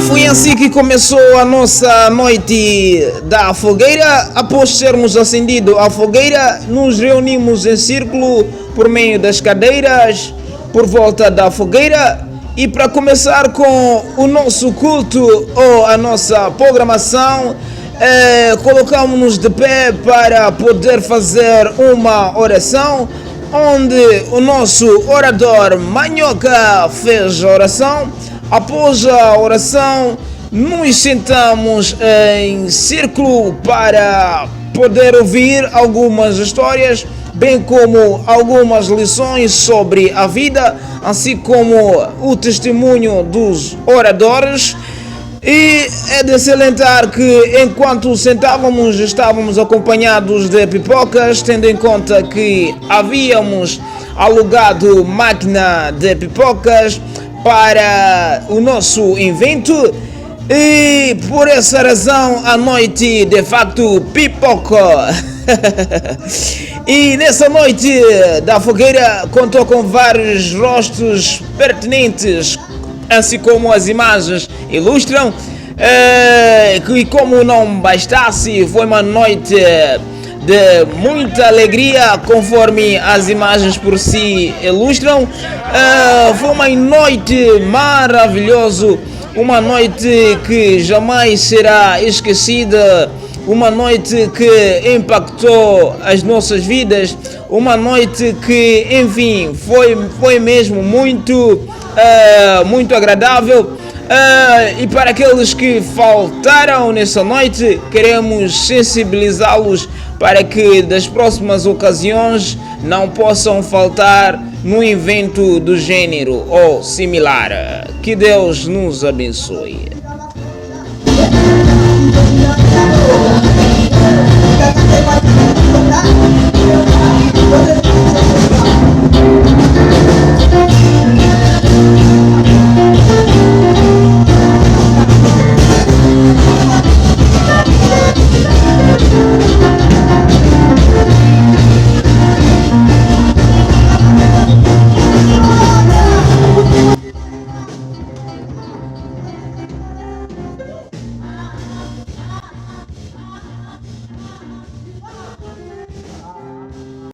Foi assim que começou a nossa noite da fogueira. Após termos acendido a fogueira, nos reunimos em círculo por meio das cadeiras, por volta da fogueira. E para começar com o nosso culto ou a nossa programação, colocamos-nos de pé para poder fazer uma oração, onde o nosso orador Manhoca fez a oração. Após a oração, nos sentamos em círculo para poder ouvir algumas histórias, bem como algumas lições sobre a vida, assim como o testemunho dos oradores. E é de salientar que enquanto sentávamos, estávamos acompanhados de pipocas, tendo em conta que havíamos alugado máquina de pipocas para o nosso evento, e por essa razão a noite de facto pipoca. E nessa noite da fogueira contou com vários rostos pertinentes, assim como as imagens ilustram. E como não bastasse, foi uma noite de muita alegria, conforme as imagens por si ilustram. Foi uma noite maravilhosa, uma noite que jamais será esquecida, uma noite que impactou as nossas vidas, uma noite que, enfim, foi mesmo muito agradável. E para aqueles que faltaram nessa noite, queremos sensibilizá-los para que das próximas ocasiões não possam faltar no evento do gênero ou similar. Que Deus nos abençoe.